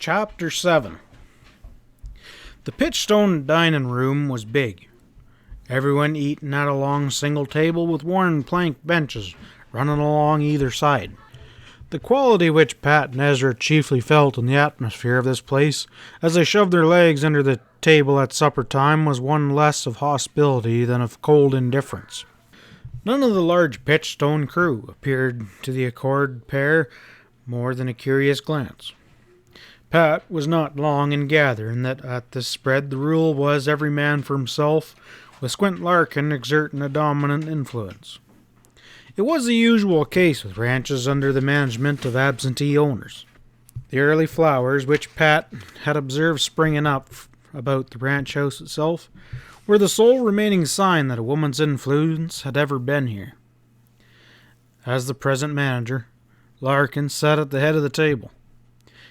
Chapter 7. The Pitchstone dining room was big. Everyone eating at a long single table with worn plank benches running along either side. The quality which Pat and Ezra chiefly felt in the atmosphere of this place, as they shoved their legs under the table at supper time, was one less of hostility than of cold indifference. None of the large Pitchstone crew appeared to the accord pair more than a curious glance. Pat was not long in gathering that at this spread the rule was every man for himself, with Squint Larkin exerting a dominant influence. It was the usual case with ranches under the management of absentee owners. The early flowers which Pat had observed springing up about the ranch house itself were the sole remaining sign that a woman's influence had ever been here. As the present manager, Larkin sat at the head of the table.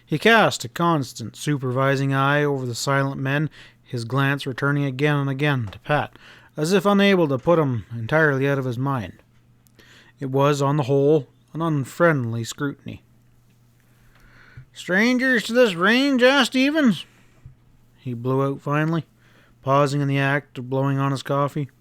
He cast a constant, supervising eye over the silent men, his glance returning again and again to Pat, as if unable to put him entirely out of his mind. It was, on the whole, an unfriendly scrutiny. "Strangers to this range?" asked Evans. He blew out finally, pausing in the act of blowing on his coffee.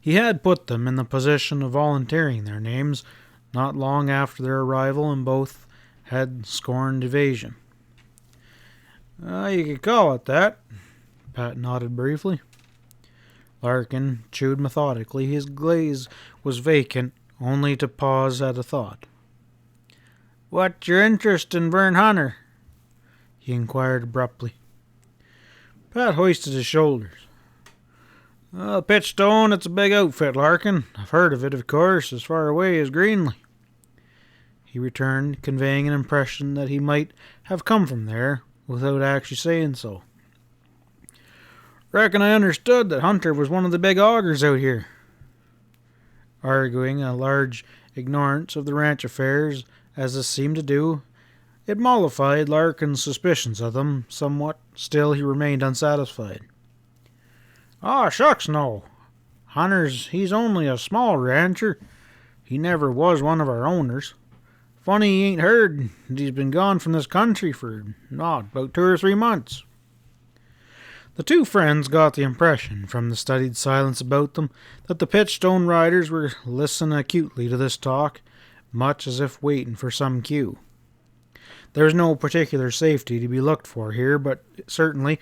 He had put them in the position of volunteering their names not long after their arrival, and both had scorned evasion. "You could call it that." Pat nodded briefly. Larkin chewed methodically. His gaze was vacant, only to pause at a thought. "What's your interest in Vern Hunter?" he inquired abruptly. Pat hoisted his shoulders. "Pitchstone, it's a big outfit, Larkin. I've heard of it, of course, as far away as Greenley," he returned, conveying an impression that he might have come from there without actually saying so. "Reckon I understood that Hunter was one of the big augers out here." Arguing a large ignorance of the ranch affairs, as this seemed to do, it mollified Larkin's suspicions of them somewhat. Still, he remained unsatisfied. "Oh, shucks, no. He's only a small rancher. He never was one of our owners. Funny he ain't heard that he's been gone from this country for, about 2 or 3 months." The two friends got the impression, from the studied silence about them, that the Pitchstone riders were listening acutely to this talk, much as if waiting for some cue. There was no particular safety to be looked for here, but certainly,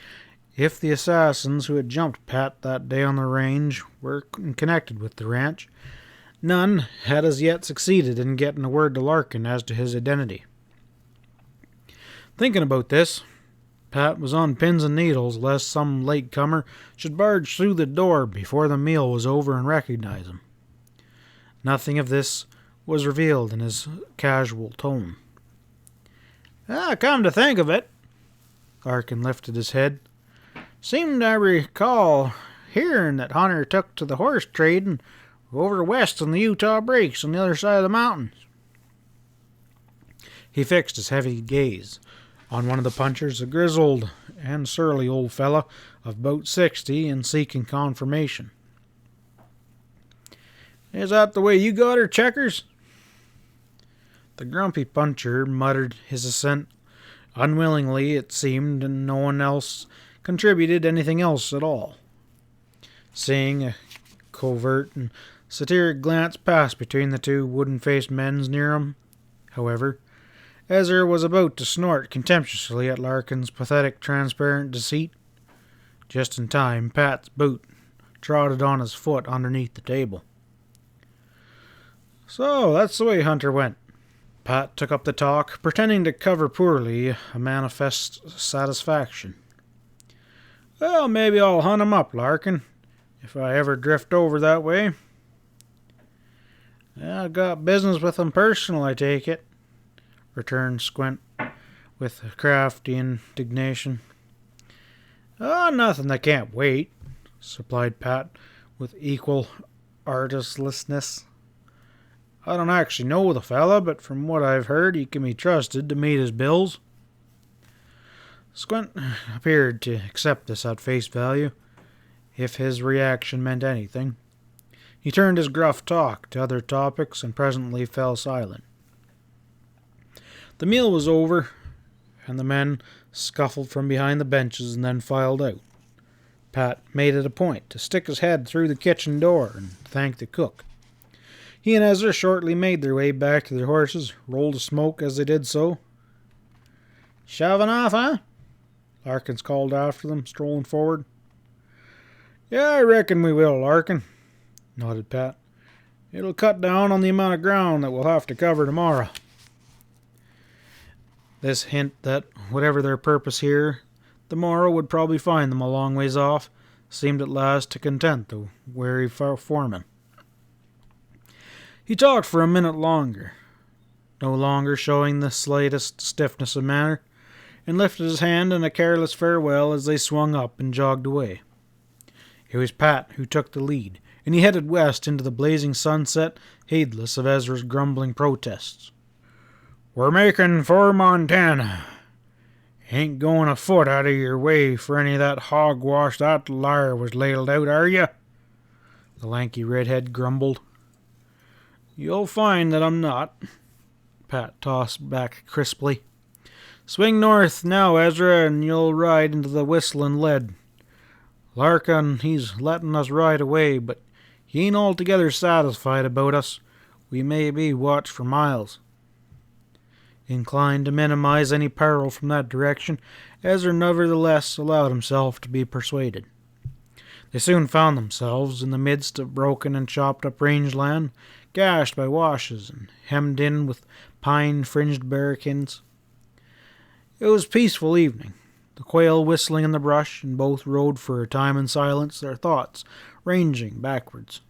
if the assassins who had jumped Pat that day on the range were connected with the ranch, none had as yet succeeded in getting a word to Larkin as to his identity. Thinking about this, Pat was on pins and needles lest some latecomer should barge through the door before the meal was over and recognize him. Nothing of this was revealed in his casual tone. "Come to think of it," Larkin lifted his head, "seemed I recall hearing that Hunter took to the horse trading over west on the Utah Breaks on the other side of the mountains." He fixed his heavy gaze on one of the punchers, a grizzled and surly old fellow of about 60 and seeking confirmation. "Is that the way you got her, Checkers?" The grumpy puncher muttered his assent unwillingly, it seemed, and no one else contributed anything else at all. Seeing a covert and satiric glance pass between the two wooden-faced men near him, however, Ezra was about to snort contemptuously at Larkin's pathetic, transparent deceit. Just in time, Pat's boot trotted on his foot underneath the table. "So, that's the way Hunter went." Pat took up the talk, pretending to cover poorly a manifest satisfaction. "Well, maybe I'll hunt him up, Larkin, if I ever drift over that way." "I've got business with him personal, I take it," returned Squint, with crafty indignation. "Oh, nothing that can't wait," supplied Pat, with equal artistlessness. "I don't actually know the fella, but from what I've heard, he can be trusted to meet his bills." Squint appeared to accept this at face value, if his reaction meant anything. He turned his gruff talk to other topics and presently fell silent. The meal was over, and the men scuffled from behind the benches and then filed out. Pat made it a point to stick his head through the kitchen door and thank the cook. He and Ezra shortly made their way back to their horses, rolled a smoke as they did so. "Shoving off, huh?" Larkins called after them, strolling forward. "Yeah, I reckon we will, Larkin," nodded Pat. "It'll cut down on the amount of ground that we'll have to cover tomorrow." This hint that, whatever their purpose here, the morrow would probably find them a long ways off, seemed at last to content the wary foreman. He talked for a minute longer, no longer showing the slightest stiffness of manner, and lifted his hand in a careless farewell as they swung up and jogged away. It was Pat who took the lead, and he headed west into the blazing sunset, heedless of Ezra's grumbling protests. "We're making for Montana. Ain't going a foot out of your way for any of that hogwash that liar was ladled out, are you?" The lanky redhead grumbled. "You'll find that I'm not," Pat tossed back crisply. "Swing north now, Ezra, and you'll ride into the whistling lead. Larkin, he's letting us ride away, but he ain't altogether satisfied about us. We may be watched for miles." Inclined to minimize any peril from that direction, Ezra nevertheless allowed himself to be persuaded. They soon found themselves in the midst of broken and chopped-up rangeland, gashed by washes and hemmed in with pine-fringed barricades. It was a peaceful evening, the quail whistling in the brush, and both rode for a time in silence, their thoughts ranging backwards.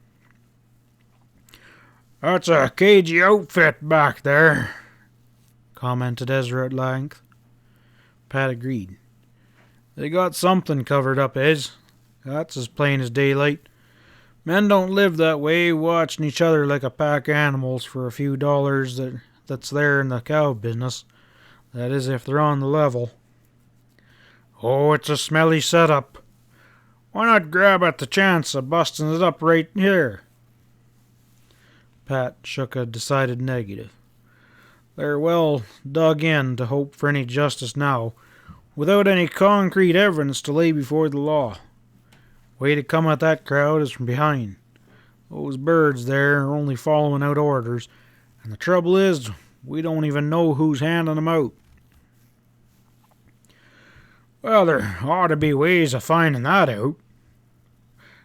"That's a cagey outfit back there," commented Ezra at length. Pat agreed. "They got something covered up, Ez. That's as plain as daylight. Men don't live that way, watching each other like a pack of animals for a few dollars that's there in the cow business. That is, if they're on the level." "Oh, it's a smelly setup. Why not grab at the chance of busting it up right here?" Pat shook a decided negative. They're well dug in to hope for any justice now, without any concrete evidence to lay before the law. Way to come at that crowd is from behind. Those birds there are only following out orders, and the trouble is, we don't even know who's handing them out." "Well, there ought to be ways of finding that out,"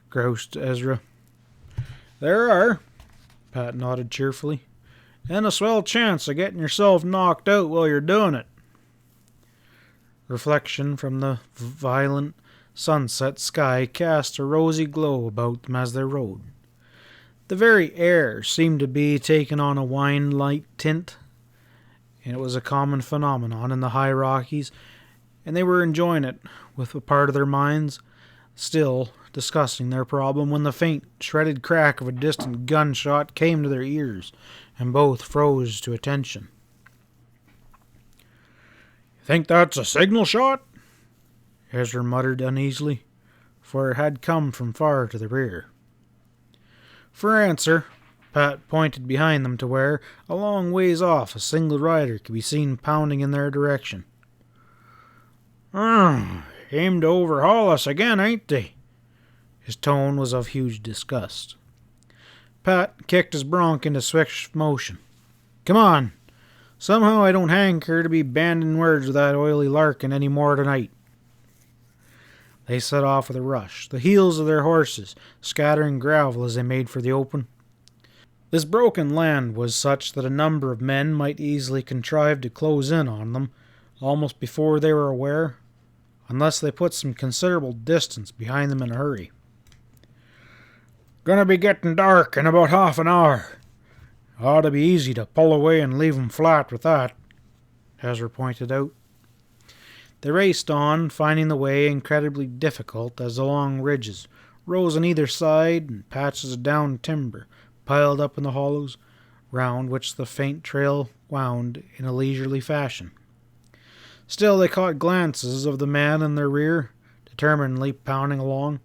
groused Ezra. "There are," Pat nodded cheerfully. "And a swell chance of getting yourself knocked out while you're doing it." Reflection from the violent sunset sky cast a rosy glow about them as they rode. The very air seemed to be taking on a wine-like tint, and it was a common phenomenon in the high Rockies, and they were enjoying it with a part of their minds, still discussing their problem, when the faint, shredded crack of a distant gunshot came to their ears, and both froze to attention. "Think that's a signal shot?" Ezra muttered uneasily, for it had come from far to the rear. For answer, Pat pointed behind them to where, a long ways off, a single rider could be seen pounding in their direction. Aim to overhaul us again, ain't they?" His tone was of huge disgust. Pat kicked his bronc into swift motion. "Come on. Somehow I don't hanker to be banding words with that oily Larkin any more tonight." They set off with a rush, the heels of their horses scattering gravel as they made for the open. This broken land was such that a number of men might easily contrive to close in on them almost before they were aware, unless they put some considerable distance behind them in a hurry. "Gonna be getting dark in about half an hour. Ought to be easy to pull away and leave 'em flat with that," Ezra pointed out. They raced on, finding the way incredibly difficult as the long ridges rose on either side and patches of down timber piled up in the hollows, round which the faint trail wound in a leisurely fashion. Still they caught glances of the man in their rear, determinedly pounding along,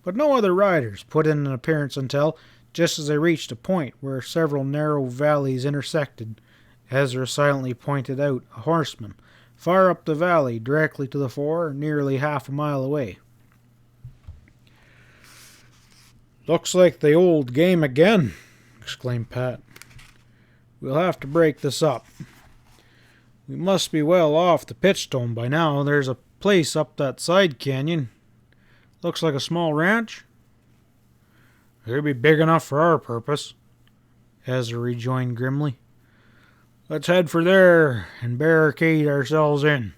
but no other riders put in an appearance until, just as they reached a point where several narrow valleys intersected, Ezra silently pointed out a horseman far up the valley, directly to the fore, nearly half a mile away. "Looks like the old game again," exclaimed Pat. "We'll have to break this up. We must be well off the Pitchstone by now. There's a place up that side canyon. Looks like a small ranch." "It'll be big enough for our purpose," Ezra rejoined grimly. "Let's head for there and barricade ourselves in.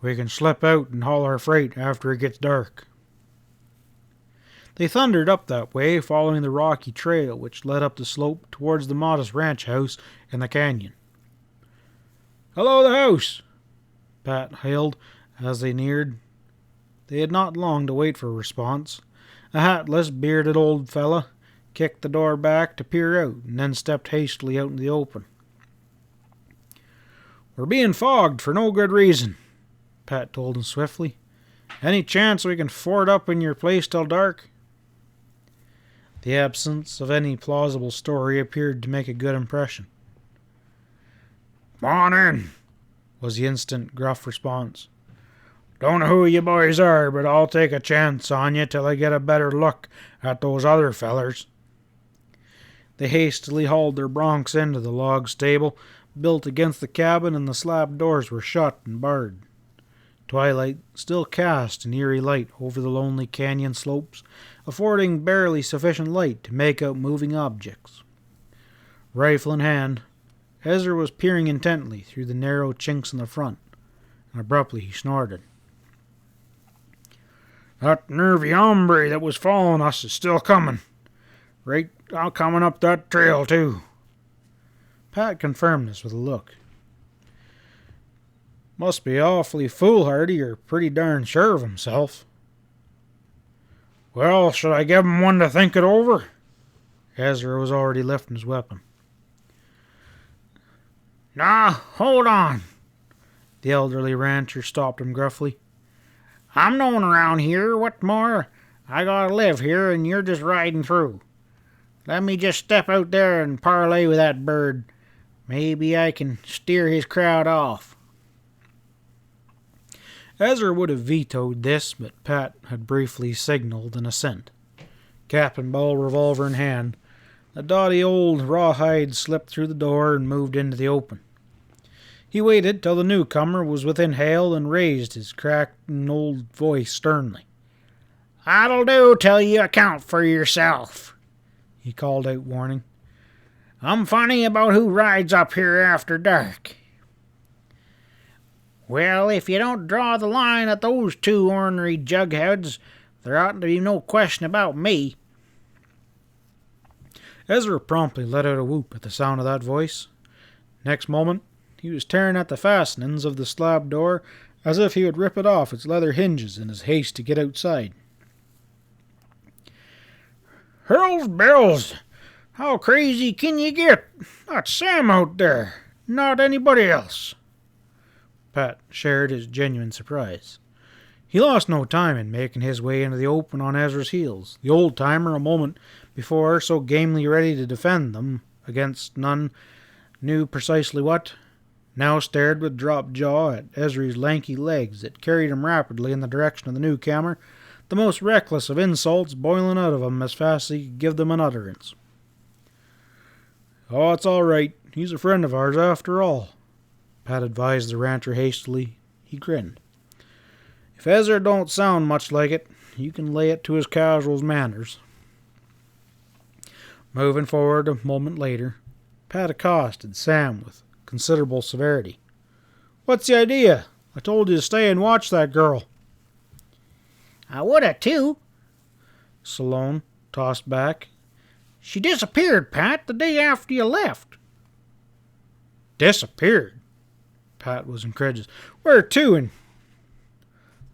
We can slip out and haul our freight after it gets dark." They thundered up that way, following the rocky trail which led up the slope towards the modest ranch house in the canyon. "Hello, the house!" Pat hailed as they neared. They had not long to wait for a response. A hatless, bearded old fella kicked the door back to peer out, and then stepped hastily out in the open. "We're being fogged for no good reason," Pat told him swiftly. "Any chance we can ford up in your place till dark?" The absence of any plausible story appeared to make a good impression. "Come on in," was the instant gruff response. "Don't know who you boys are, but I'll take a chance on you till I get a better look at those other fellers." They hastily hauled their broncs into the log stable built against the cabin, and the slab doors were shut and barred. Twilight still cast an eerie light over the lonely canyon slopes, affording barely sufficient light to make out moving objects. Rifle in hand, Ezra was peering intently through the narrow chinks in the front, and abruptly he snorted. "That nervy hombre that was following us is still coming. Right, coming up that trail, too." Pat confirmed this with a look. "Must be awfully foolhardy or pretty darn sure of himself." "Well, should I give him one to think it over?" Ezra was already lifting his weapon. "Nah, hold on." The elderly rancher stopped him gruffly. "I'm known around here. What more? I gotta live here, and you're just riding through. Let me just step out there and parley with that bird. Maybe I can steer his crowd off." Ezra would have vetoed this, but Pat had briefly signaled an assent. Cap and ball revolver in hand, the doughty old rawhide slipped through the door and moved into the open. He waited till the newcomer was within hail and raised his cracking old voice sternly. "That'll do till you account for yourself," he called out, warning. "I'm funny about who rides up here after dark. Well, if you don't draw the line at those two ornery jugheads, there ought to be no question about me." Ezra promptly let out a whoop at the sound of that voice. Next moment, he was tearing at the fastenings of the slab door as if he would rip it off its leather hinges in his haste to get outside. "Hurls bells! How crazy can you get? That's Sam out there, not anybody else." Pat shared his genuine surprise. He lost no time in making his way into the open on Ezra's heels. The old-timer, a moment before so gamely ready to defend them against none knew precisely what, now stared with dropped jaw at Ezra's lanky legs that carried him rapidly in the direction of the newcomer, the most reckless of insults boiling out of him as fast as he could give them an utterance. "Oh, it's all right. He's a friend of ours after all," Pat advised the rancher hastily. He grinned. "If Ezra don't sound much like it, you can lay it to his casual's manners." Moving forward a moment later, Pat accosted Sam with considerable severity. "What's the idea? I told you to stay and watch that girl." "I would have too," Salone tossed back. "She disappeared, Pat, the day after you left." "Disappeared?" Pat was incredulous. "Where to?" And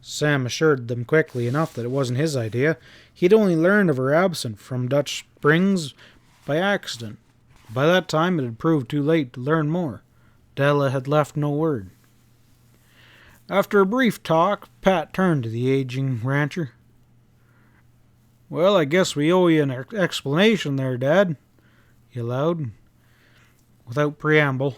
Sam assured them quickly enough that it wasn't his idea. He'd only learned of her absence from Dutch Springs by accident. By that time it had proved too late to learn more. Della had left no word. After a brief talk, Pat turned to the aging rancher. "Well, I guess we owe you an explanation there, Dad," he allowed. Without preamble,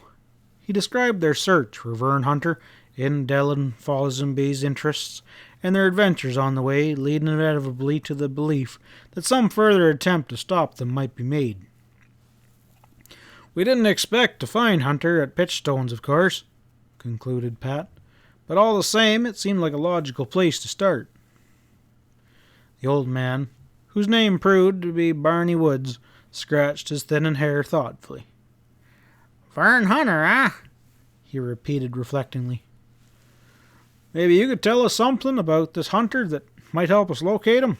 he described their search for Vern Hunter in Dell and Follonsbees' interests and their adventures on the way, leading inevitably to the belief that some further attempt to stop them might be made. "We didn't expect to find Hunter at Pitchstone's, of course," concluded Pat, "but all the same, it seemed like a logical place to start." The old man, whose name proved to be Barney Woods, scratched his thinning hair thoughtfully. "Vern Hunter, eh?" he repeated reflectingly. "Maybe you could tell us something about this Hunter that might help us locate him?"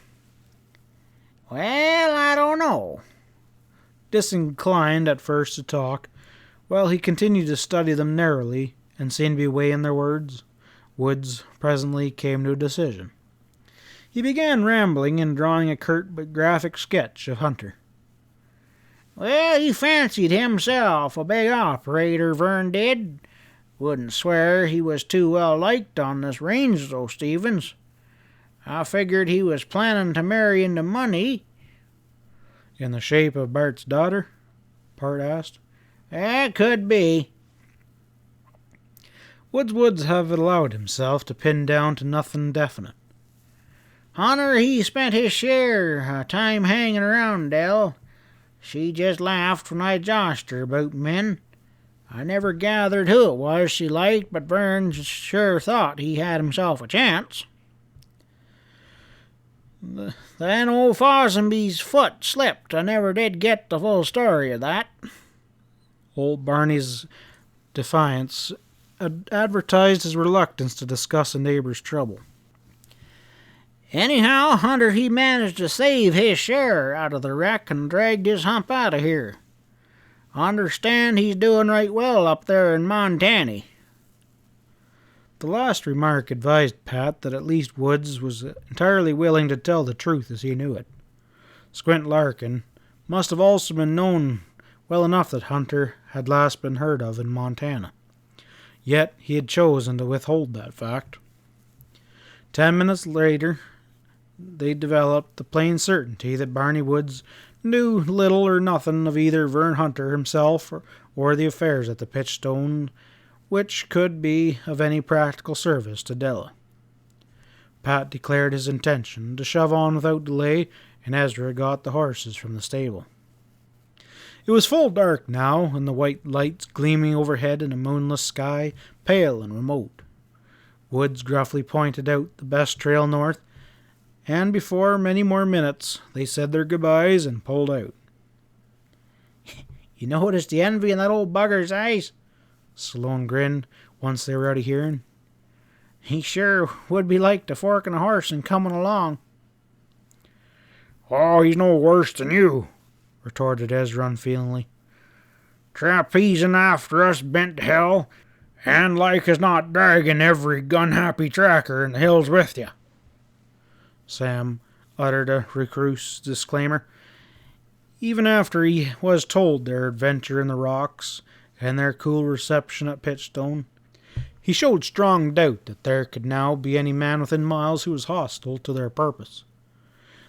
"Well, I don't know." Disinclined at first to talk, while he continued to study them narrowly and seemed to be weighing their words, Woods presently came to a decision. He began rambling and drawing a curt but graphic sketch of Hunter. "Well, he fancied himself a big operator, Vern did. Wouldn't swear he was too well liked on this range, though, Stevens. I figured he was planning to marry into money." "In the shape of Bart's daughter?" Bart asked. "That could be." Woods would have allowed himself to pin down to nothing definite. "Hunter, he spent his share of time hanging around Dell. She just laughed when I joshed her about men. I never gathered who it was she liked, but Vern sure thought he had himself a chance. Then old Follonsbees' foot slipped. I never did get the full story of that." Old Barney's defiance advertised his reluctance to discuss a neighbor's trouble. "Anyhow, Hunter, he managed to save his share out of the wreck and dragged his hump out of here. Understand he's doing right well up there in Montana." The last remark advised Pat that at least Woods was entirely willing to tell the truth as he knew it. Squint Larkin must have also been known well enough that Hunter had last been heard of in Montana. Yet he had chosen to withhold that fact. 10 minutes later, they developed the plain certainty that Barney Woods knew little or nothing of either Vern Hunter himself or the affairs at the Pitchstone which could be of any practical service to Della. Pat declared his intention to shove on without delay, and Ezra got the horses from the stable. It was full dark now, and the white lights gleaming overhead in a moonless sky, pale and remote. Woods gruffly pointed out the best trail north, and before many more minutes they said their goodbyes and pulled out. "You notice the envy in that old bugger's eyes?" Sloane grinned once they were out of hearing. "He sure would be like to forking a horse and coming along." "Oh, he's no worse than you," retorted Ezra unfeelingly. "Trapezing after us bent to hell, and like as not dragging every gun-happy tracker in the hills with you." Sam uttered a recluse disclaimer. Even after he was told their adventure in the rocks and their cool reception at Pitchstone, he showed strong doubt that there could now be any man within miles who was hostile to their purpose.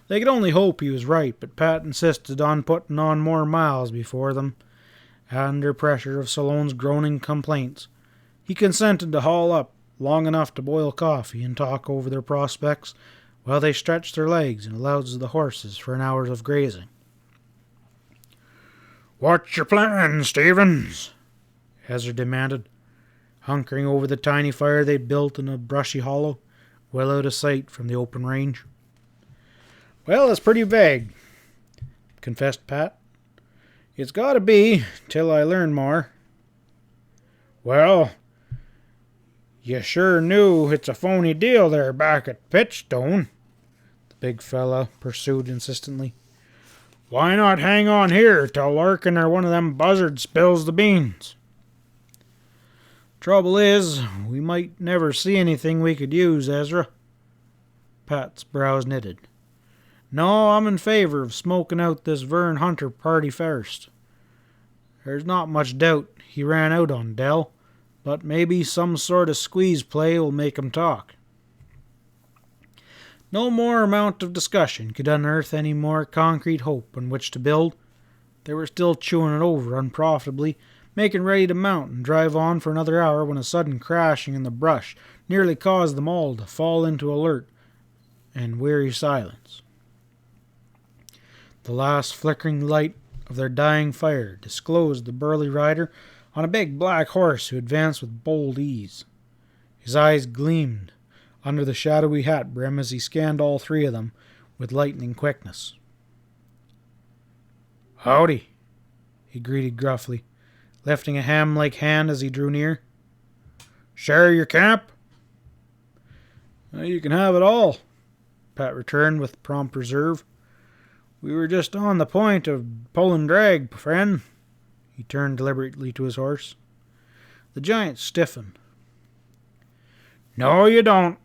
They could only hope he was right, but Pat insisted on putting on more miles before them. Under pressure of Salone's groaning complaints, he consented to haul up long enough to boil coffee and talk over their prospects while they stretched their legs and allowed the horses for an hour of grazing. "What's your plan, Stevens?" Ezra demanded, hunkering over the tiny fire they'd built in a brushy hollow, well out of sight from the open range. "Well, it's pretty vague," confessed Pat. "It's got to be, till I learn more." "Well, you sure knew it's a phony deal there back at Pitchstone," the big fella pursued insistently. "Why not hang on here till Larkin or one of them buzzards spills the beans?" "Trouble is, we might never see anything we could use, Ezra." Pat's brows knitted. "No, I'm in favor of smoking out this Vern Hunter party first. There's not much doubt he ran out on Dell, but maybe some sort of squeeze play will make him talk." No more amount of discussion could unearth any more concrete hope on which to build. They were still chewing it over unprofitably, making ready to mount and drive on for another hour when a sudden crashing in the brush nearly caused them all to fall into alert and weary silence. The last flickering light of their dying fire disclosed the burly rider on a big black horse who advanced with bold ease. His eyes gleamed under the shadowy hat brim as he scanned all three of them with lightning quickness. "Howdy," he greeted gruffly, lifting a ham-like hand as he drew near. "Share your camp?" "You can have it all," Pat returned with prompt reserve. "We were just on the point of pulling drag, friend." He turned deliberately to his horse. The giant stiffened. "No, you don't."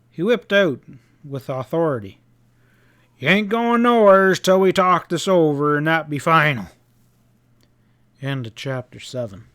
He whipped out with authority. "You ain't going nowheres till we talk this over, and that be final." End of chapter 7.